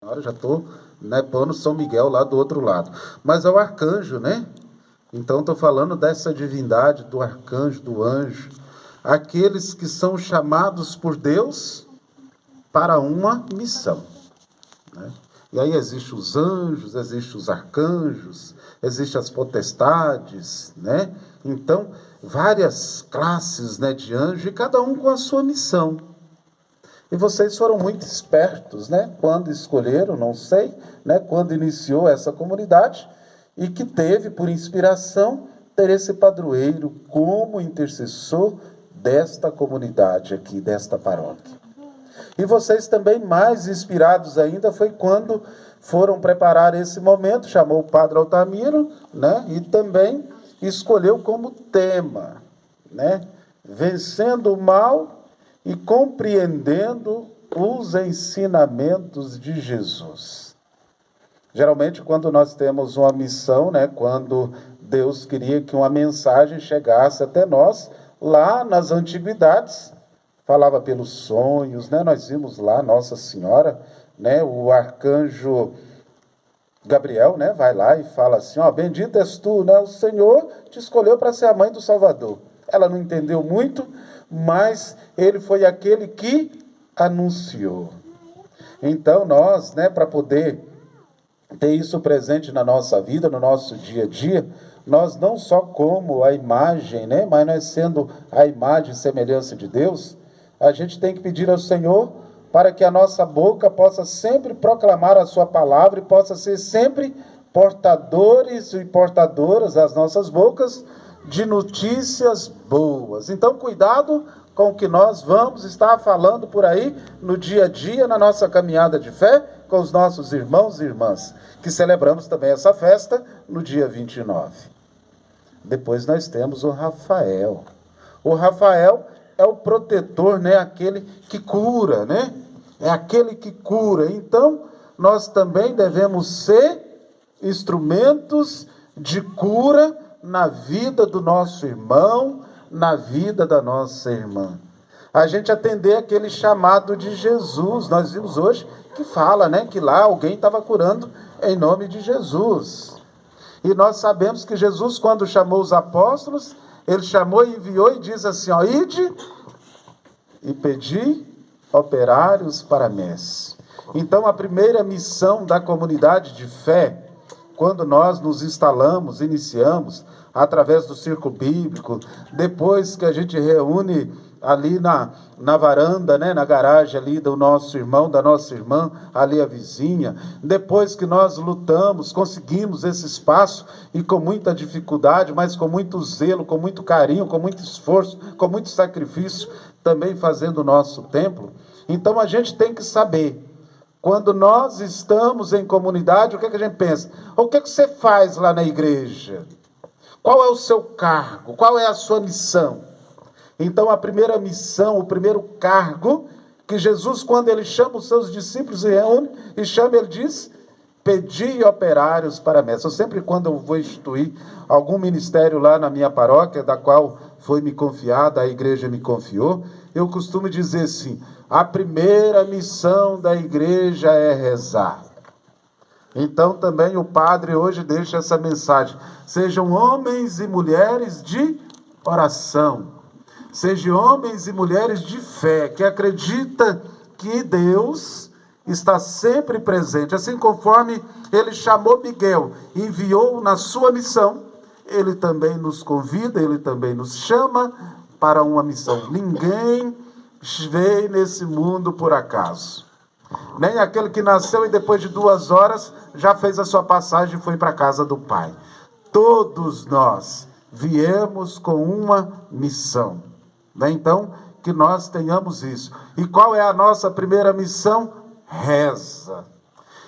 Agora já estou, pondo São Miguel lá do outro lado. Mas é o arcanjo, né? Então estou falando dessa divindade, do arcanjo, do anjo. Aqueles que são chamados por Deus para uma missão, né? E aí existem os anjos, existem os arcanjos, existem as potestades, né? Então, várias classes, né, de anjos, e cada um com a sua missão. E vocês foram muito espertos, né, quando escolheram, não sei, né, quando iniciou essa comunidade, e que teve por inspiração ter esse padroeiro como intercessor desta comunidade aqui, desta paróquia. E vocês também, mais inspirados ainda, foi quando foram preparar esse momento, chamou o padre Altamiro, né, e também escolheu como tema, né, vencendo o mal e compreendendo os ensinamentos de Jesus. Geralmente, quando nós temos uma missão, né, quando Deus queria que uma mensagem chegasse até nós, lá nas antiguidades, falava pelos sonhos, né? Nós vimos lá Nossa Senhora, né? O arcanjo Gabriel, né? Vai lá e fala assim, ó, bendita és tu, né? O Senhor te escolheu para ser a mãe do Salvador. Ela não entendeu muito, mas ele foi aquele que anunciou. Então nós, né, para poder ter isso presente na nossa vida, no nosso dia a dia, nós não só como a imagem, né, mas nós sendo a imagem e semelhança de Deus, a gente tem que pedir ao Senhor para que a nossa boca possa sempre proclamar a sua palavra e possa ser sempre portadores e portadoras, as nossas bocas, de notícias boas. Então, cuidado com o que nós vamos estar falando por aí no dia a dia, na nossa caminhada de fé, com os nossos irmãos e irmãs, que celebramos também essa festa no dia 29. Depois nós temos o Rafael. O Rafael é o protetor, né? Aquele que cura, né? É aquele que cura. Então, nós também devemos ser instrumentos de cura na vida do nosso irmão, na vida da nossa irmã. A gente atender aquele chamado de Jesus. Nós vimos hoje que fala, né, que lá alguém estava curando em nome de Jesus. E nós sabemos que Jesus, quando chamou os apóstolos, ele chamou e enviou e diz assim, ó, ide e pedi operários para a messe. Então, a primeira missão da comunidade de fé, quando nós nos instalamos, iniciamos, através do círculo bíblico, depois que a gente reúne ali na varanda, né, na garagem ali do nosso irmão, da nossa irmã, ali a vizinha, depois que nós lutamos, conseguimos esse espaço, e com muita dificuldade, mas com muito zelo, com muito carinho, com muito esforço, com muito sacrifício, também fazendo o nosso templo. Então a gente tem que saber, quando nós estamos em comunidade, o que a gente pensa? O que você faz lá na igreja? Qual é o seu cargo? Qual é a sua missão? Então, a primeira missão, o primeiro cargo, que Jesus, quando ele chama os seus discípulos e reúne, e chama, ele diz, pedi operários para a messe. Eu sempre, quando eu vou instituir algum ministério lá na minha paróquia, da qual foi me confiada, a igreja me confiou, eu costumo dizer assim, a primeira missão da igreja é rezar. Então também o padre hoje deixa essa mensagem, sejam homens e mulheres de oração, sejam homens e mulheres de fé, que acredita que Deus está sempre presente, assim conforme ele chamou Miguel, enviou na sua missão, ele também nos convida, ele também nos chama para uma missão. Ninguém veio nesse mundo por acaso. Nem aquele que nasceu e depois de 2 horas já fez a sua passagem e foi para a casa do Pai. Todos nós viemos com uma missão. Então, que nós tenhamos isso. E qual é a nossa primeira missão? Reza.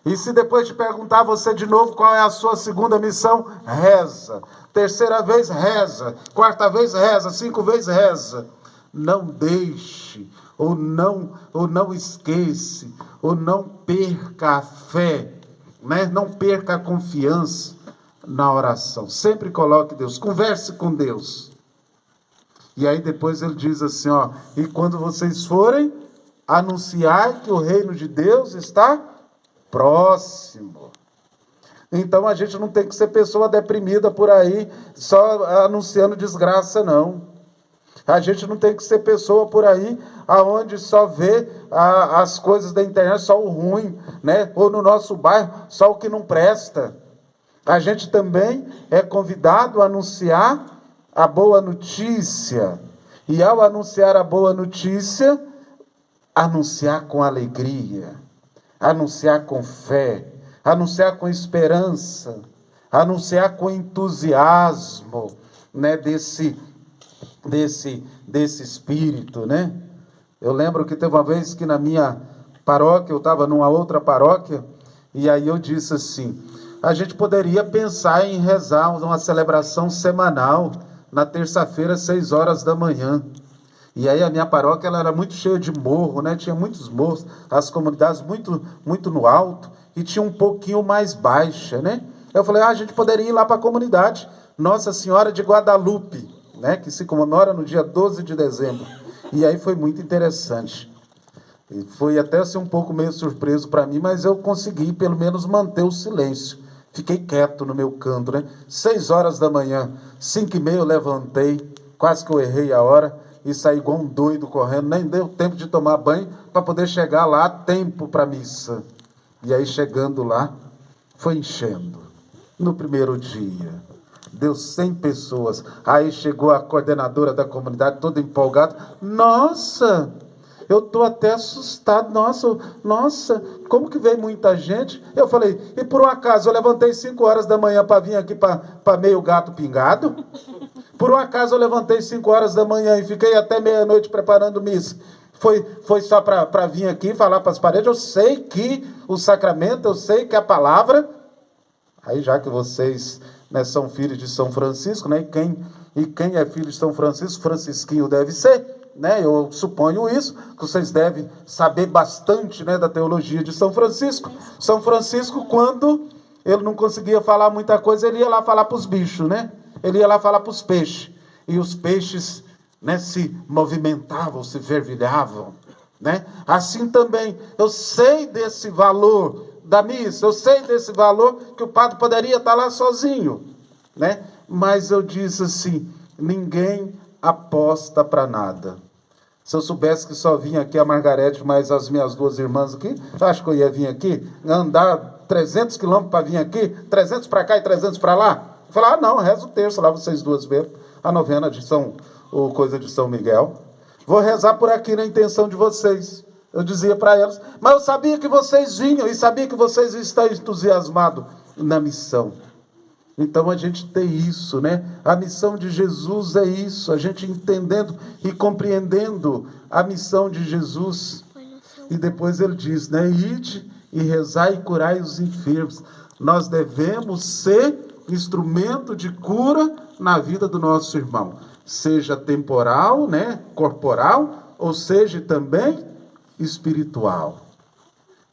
E se depois de perguntar você de novo qual é a sua segunda missão? Reza. Terceira vez, reza. Quarta vez, reza. 5 vezes, reza. Não deixe, ou não esqueça, ou não perca a fé, né? Não perca a confiança na oração. Sempre coloque Deus, converse com Deus. E aí depois ele diz assim, ó, e quando vocês forem, anunciar que o reino de Deus está próximo. Então a gente não tem que ser pessoa deprimida por aí, só anunciando desgraça, não. A gente não tem que ser pessoa por aí, aonde só vê as coisas da internet, só o ruim, né? Ou no nosso bairro, só o que não presta. A gente também é convidado a anunciar a boa notícia. E ao anunciar a boa notícia, anunciar com alegria, anunciar com fé, anunciar com esperança, anunciar com entusiasmo, né, desse espírito, né? Eu lembro que teve uma vez que na minha paróquia, eu estava numa outra paróquia, e aí eu disse assim, a gente poderia pensar em rezar uma celebração semanal, na terça-feira, 6 horas da manhã. E aí a minha paróquia ela era muito cheia de morro, né? Tinha muitos morros, as comunidades muito no alto, e tinha um pouquinho mais baixa, né? Eu falei, a gente poderia ir lá para a comunidade Nossa Senhora de Guadalupe, né? Que se comemora no dia 12 de dezembro. E aí foi muito interessante. E foi até assim, um pouco meio surpreso para mim, mas eu consegui pelo menos manter o silêncio. Fiquei quieto no meu canto, né? 6 horas da manhã, 5h30 eu levantei, quase que eu errei a hora, e saí igual um doido correndo, nem deu tempo de tomar banho para poder chegar lá a tempo para a missa. E aí chegando lá, foi enchendo. No primeiro dia, deu 100 pessoas. Aí chegou a coordenadora da comunidade, toda empolgada. Nossa, eu estou até assustado. Nossa, como que veio muita gente? Eu falei, e por um acaso eu levantei 5 horas da manhã para vir aqui para meio gato pingado? Por um acaso eu levantei 5 horas da manhã e fiquei até meia-noite preparando missa? Foi só para vir aqui falar para as paredes? Eu sei que o sacramento, eu sei que a palavra... Aí já que vocês, né, são filhos de São Francisco, né, e quem é filho de São Francisco, francisquinho deve ser, né, eu suponho isso, que vocês devem saber bastante, né, da teologia de São Francisco. São Francisco, quando ele não conseguia falar muita coisa, ele ia lá falar para os bichos, né? Ele ia lá falar para os peixes. E os peixes, né, se movimentavam, se fervilhavam, né? Assim também, eu sei desse valor da missa, eu sei desse valor que o padre poderia estar lá sozinho, né? Mas eu disse assim, ninguém aposta para nada. Se eu soubesse que só vinha aqui a Margarete mais as minhas 2 irmãs aqui, eu acho que eu ia vir aqui, andar 300 quilômetros para vir aqui, 300 para cá e 300 para lá. Eu falei, não, reza o terço lá, vocês duas mesmo, a novena de coisa de São Miguel. Vou rezar por aqui na intenção de vocês. Eu dizia para elas, mas eu sabia que vocês vinham e sabia que vocês estão entusiasmados na missão. Então a gente tem isso, né? A missão de Jesus é isso, a gente entendendo e compreendendo a missão de Jesus. E depois ele diz, né? Ide e rezai e curai os enfermos. Nós devemos ser instrumento de cura na vida do nosso irmão. Seja temporal, né? Corporal, ou seja também espiritual.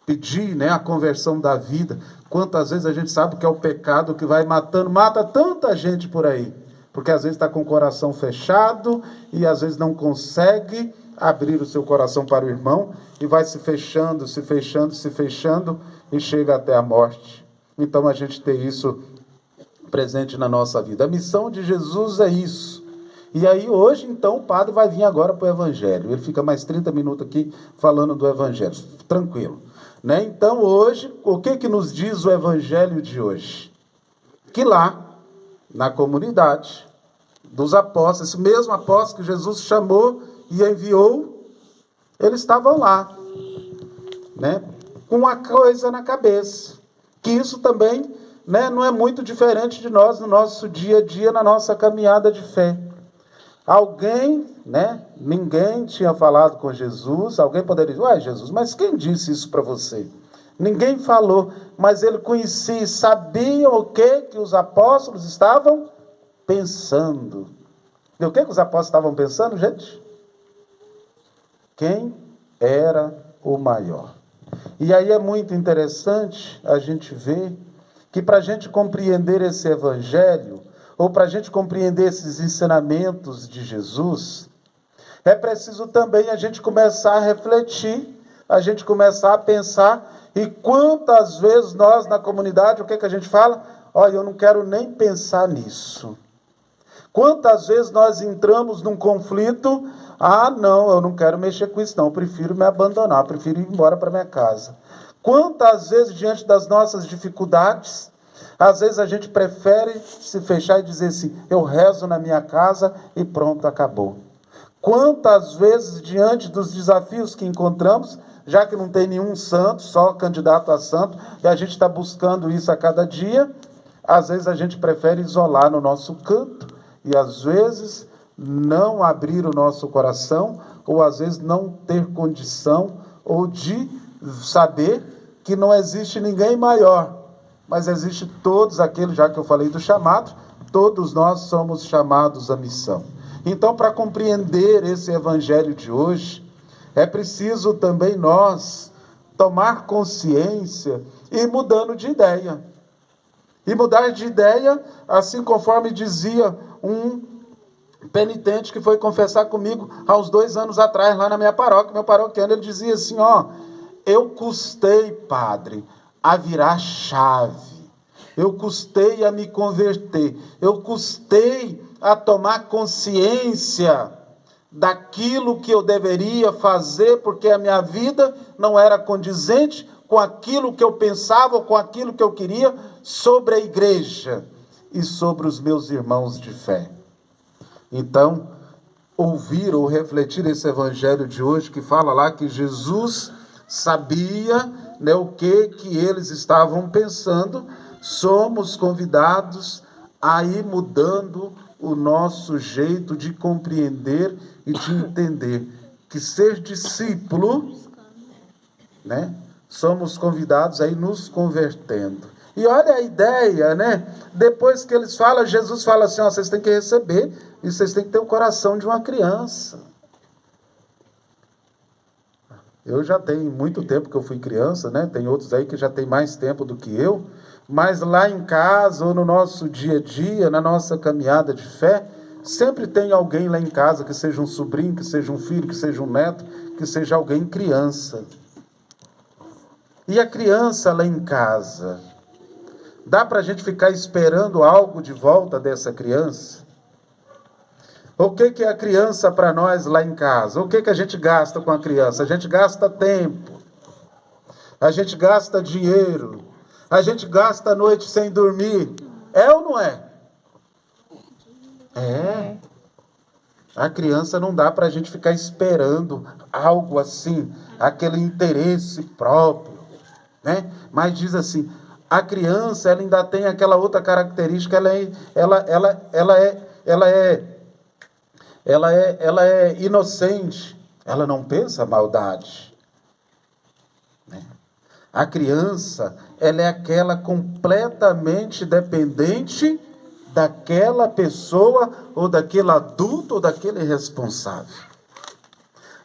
Pedir, né, a conversão da vida. Quantas vezes a gente sabe que é o pecado que vai mata tanta gente por aí, porque às vezes está com o coração fechado e às vezes não consegue abrir o seu coração para o irmão e vai se fechando e chega até a morte. Então a gente tem isso presente na nossa vida. A missão de Jesus é isso. E aí hoje, então, o padre vai vir agora para o Evangelho. Ele fica mais 30 minutos aqui falando do Evangelho. Tranquilo. Né? Então, hoje, o que nos diz o Evangelho de hoje? Que lá, na comunidade dos apóstolos, esse mesmo apóstolo que Jesus chamou e enviou, eles estavam lá, né? Com uma coisa na cabeça. Que isso também, né, não é muito diferente de nós no nosso dia a dia, na nossa caminhada de fé. Alguém, né? Ninguém tinha falado com Jesus. Alguém poderia dizer, uai, Jesus, mas quem disse isso para você? Ninguém falou, mas ele conhecia e sabia o que os apóstolos estavam pensando. E o que os apóstolos estavam pensando, gente? Quem era o maior? E aí é muito interessante a gente ver que para a gente compreender esse evangelho, ou para a gente compreender esses ensinamentos de Jesus, é preciso também a gente começar a refletir, a gente começar a pensar E quantas vezes nós na comunidade, o que a gente fala? Olha, eu não quero nem pensar nisso. Quantas vezes nós entramos num conflito? Ah, não, eu não quero mexer com isso não, eu prefiro me abandonar, eu prefiro ir embora para minha casa. Quantas vezes diante das nossas dificuldades, às vezes a gente prefere se fechar e dizer assim, eu rezo na minha casa e pronto, acabou. Quantas vezes diante dos desafios que encontramos, já que não tem nenhum santo, só candidato a santo, e a gente está buscando isso a cada dia, às vezes a gente prefere isolar no nosso canto, e às vezes não abrir o nosso coração, ou às vezes não ter condição, ou de saber que não existe ninguém maior, mas existe todos aqueles, já que eu falei do chamado, todos nós somos chamados à missão. Então, para compreender esse evangelho de hoje, é preciso também nós tomar consciência e ir mudando de ideia. E mudar de ideia, assim conforme dizia um penitente que foi confessar comigo há uns 2 anos atrás, lá na minha paróquia, meu paroquiano, ele dizia assim, eu custei, padre, a virar chave. Eu custei a me converter. Eu custei a tomar consciência daquilo que eu deveria fazer, porque a minha vida não era condizente com aquilo que eu pensava, com aquilo que eu queria sobre a igreja e sobre os meus irmãos de fé. Então, ouvir ou refletir esse evangelho de hoje, que fala lá que Jesus sabia, o que eles estavam pensando, somos convidados a ir mudando o nosso jeito de compreender e de entender que ser discípulo, somos convidados a ir nos convertendo. E olha a ideia, depois que eles falam, Jesus fala assim, vocês têm que receber, e vocês têm que ter o coração de uma criança. Eu já tenho muito tempo que eu fui criança, tem outros aí que já tem mais tempo do que eu, mas lá em casa, ou no nosso dia a dia, na nossa caminhada de fé, sempre tem alguém lá em casa, que seja um sobrinho, que seja um filho, que seja um neto, que seja alguém criança. E a criança lá em casa, dá para a gente ficar esperando algo de volta dessa criança? O que é a criança para nós lá em casa? O que a gente gasta com a criança? A gente gasta tempo, a gente gasta dinheiro, a gente gasta a noite sem dormir. É ou não é? É. A criança não dá para a gente ficar esperando algo assim, aquele interesse próprio, Mas diz assim, a criança ela ainda tem aquela outra característica, ela é inocente, ela não pensa maldade. A criança, ela é aquela completamente dependente daquela pessoa, ou daquele adulto, ou daquele responsável.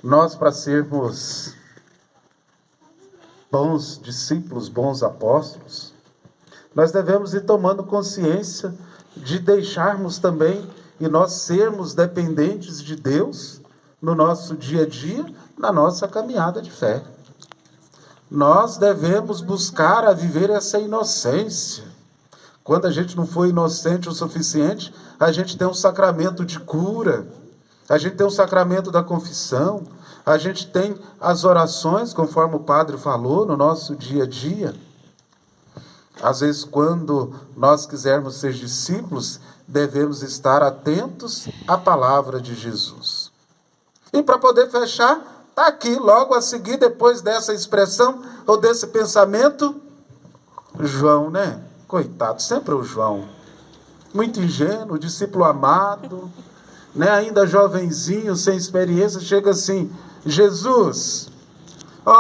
Nós, para sermos bons discípulos, bons apóstolos, nós devemos ir tomando consciência de deixarmos também, e nós sermos dependentes de Deus, no nosso dia a dia, na nossa caminhada de fé. Nós devemos buscar a viver essa inocência. Quando a gente não for inocente o suficiente, a gente tem um sacramento de cura, a gente tem um sacramento da confissão, a gente tem as orações, conforme o padre falou, no nosso dia a dia. Às vezes, quando nós quisermos ser discípulos, devemos estar atentos à palavra de Jesus. E para poder fechar, está aqui, logo a seguir, depois dessa expressão, ou desse pensamento, João, Coitado, sempre o João. Muito ingênuo, discípulo amado, ainda jovenzinho, sem experiência, chega assim, Jesus,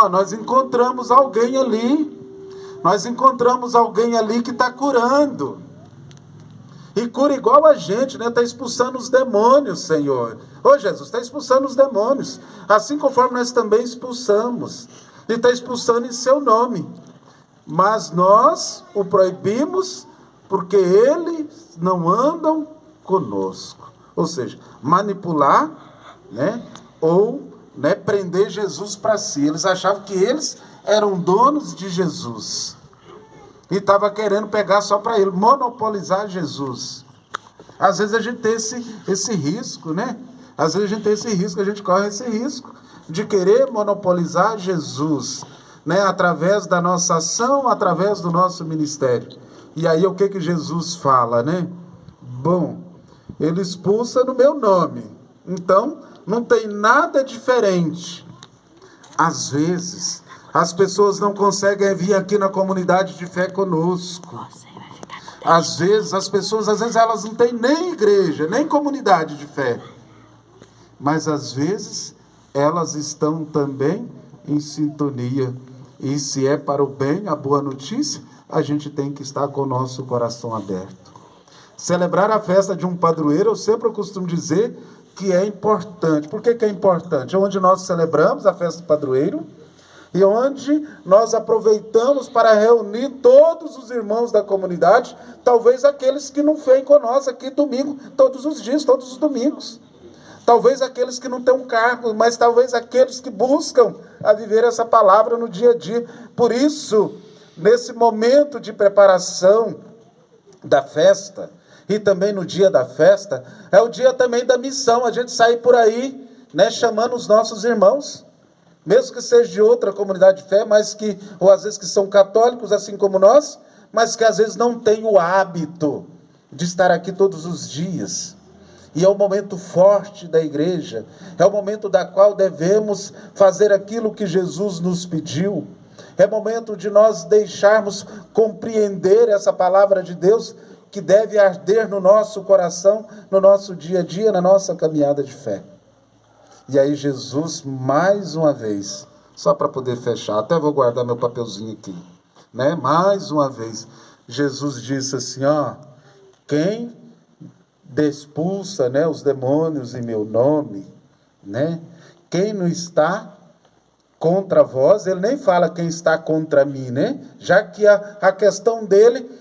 nós encontramos alguém ali, que está curando. E cura igual a gente, está expulsando os demônios, Senhor. Jesus, está expulsando os demônios, assim conforme nós também expulsamos. E está expulsando em seu nome. Mas nós o proibimos porque eles não andam conosco. Ou seja, manipular, ou prender Jesus para si. Eles achavam que eles eram donos de Jesus. E estava querendo pegar só para ele, monopolizar Jesus. Às vezes a gente tem esse risco, né? Às vezes a gente tem esse risco, a gente corre esse risco de querer monopolizar Jesus, né? Através da nossa ação, através do nosso ministério. E aí o que Jesus fala, né? Bom, ele expulsa no meu nome. Então, não tem nada diferente. Às vezes, as pessoas não conseguem vir aqui na comunidade de fé conosco. Às vezes, as pessoas, elas não têm nem igreja, nem comunidade de fé. Mas, às vezes, elas estão também em sintonia. E se é para o bem, a boa notícia, a gente tem que estar com o nosso coração aberto. Celebrar a festa de um padroeiro, eu sempre costumo dizer que é importante. Por que é importante? É onde nós celebramos a festa do padroeiro e onde nós aproveitamos para reunir todos os irmãos da comunidade, talvez aqueles que não vêm conosco aqui domingo, todos os dias, todos os domingos. Talvez aqueles que não têm um cargo, mas talvez aqueles que buscam a viver essa palavra no dia a dia. Por isso, nesse momento de preparação da festa, e também no dia da festa, é o dia também da missão, a gente sair por aí, né, chamando os nossos irmãos, mesmo que seja de outra comunidade de fé, mas que, ou às vezes que são católicos, assim como nós, mas que às vezes não têm o hábito de estar aqui todos os dias. E é um momento forte da igreja, é o momento da qual devemos fazer aquilo que Jesus nos pediu, é momento de nós deixarmos compreender essa palavra de Deus, que deve arder no nosso coração, no nosso dia a dia, na nossa caminhada de fé. E aí Jesus, mais uma vez, só para poder fechar, até vou guardar meu papelzinho aqui, né? Mais uma vez, Jesus disse assim, ó, quem expulsa, né, os demônios em meu nome, né? Quem não está contra vós, ele nem fala quem está contra mim, né? Já que a questão dele,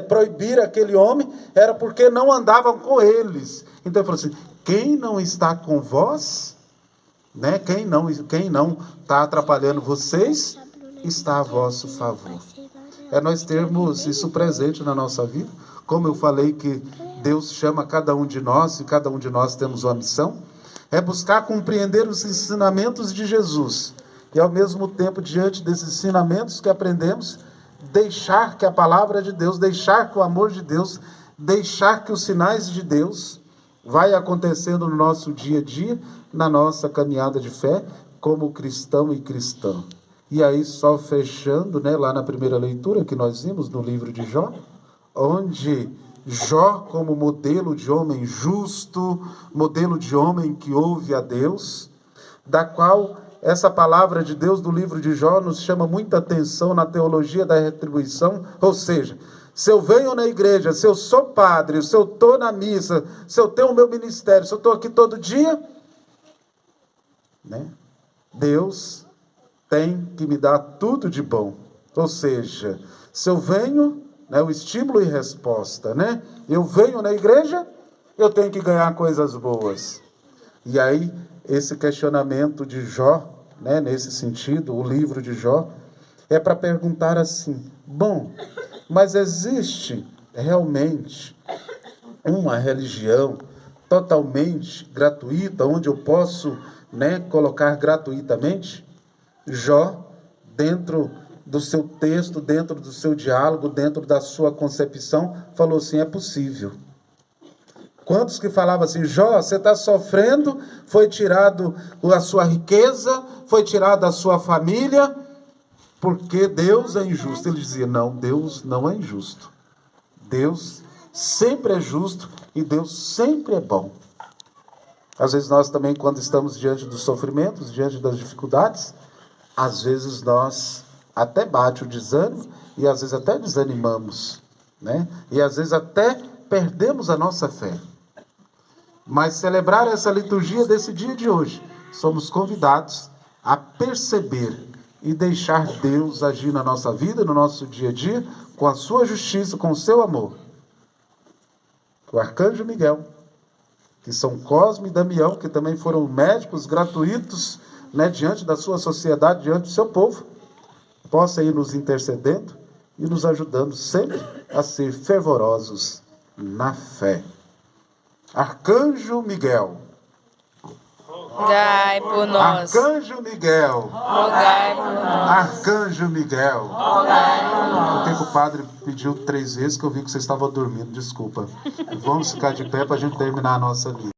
proibir aquele homem, era porque não andavam com eles. Então ele falou assim, quem não está com vós, né? Quem não está atrapalhando vocês, está a vosso favor. É nós termos isso presente na nossa vida, como eu falei que Deus chama cada um de nós, e cada um de nós temos uma missão, é buscar compreender os ensinamentos de Jesus, e ao mesmo tempo, diante desses ensinamentos que aprendemos, deixar que a palavra de Deus, deixar que o amor de Deus, deixar que os sinais de Deus vai acontecendo no nosso dia a dia, na nossa caminhada de fé, como cristão e cristã. E aí, só fechando, né, lá na primeira leitura que nós vimos no livro de Jó, onde Jó, como modelo de homem justo, modelo de homem que ouve a Deus, da qual essa palavra de Deus do livro de Jó nos chama muita atenção na teologia da retribuição, ou seja, se eu venho na igreja, se eu sou padre, se eu estou na missa, se eu tenho o meu ministério, se eu estou aqui todo dia, né, Deus tem que me dar tudo de bom. Ou seja, se eu venho, né, o estímulo e resposta, né? Eu venho na igreja, eu tenho que ganhar coisas boas. E aí, esse questionamento de Jó, né, nesse sentido, o livro de Jó, é para perguntar assim, bom, mas existe realmente uma religião totalmente gratuita, onde eu posso, né, colocar gratuitamente? Jó, dentro do seu texto, dentro do seu diálogo, dentro da sua concepção, falou assim, é possível. Quantos que falavam assim, Jó, você está sofrendo, foi tirado a sua riqueza, foi tirado a sua família, porque Deus é injusto. Ele dizia, não, Deus não é injusto. Deus sempre é justo e Deus sempre é bom. Às vezes nós também, quando estamos diante dos sofrimentos, diante das dificuldades, às vezes nós até bate o desânimo e às vezes até desanimamos, né? E às vezes até perdemos a nossa fé. Mas celebrar essa liturgia desse dia de hoje, somos convidados a perceber e deixar Deus agir na nossa vida, no nosso dia a dia, com a sua justiça, com o seu amor. O arcanjo Miguel, que São Cosme e Damião, que também foram médicos gratuitos né, diante da sua sociedade, diante do seu povo, possa ir nos intercedendo e nos ajudando sempre a ser fervorosos na fé. Arcanjo Miguel. Rogai por nós. Arcanjo Miguel. Rogai por nós. Arcanjo Miguel. Rogai por nós. Por que o padre pediu 3 vezes que eu vi que você estava dormindo? Desculpa. Vamos ficar de pé para a gente terminar a nossa lista.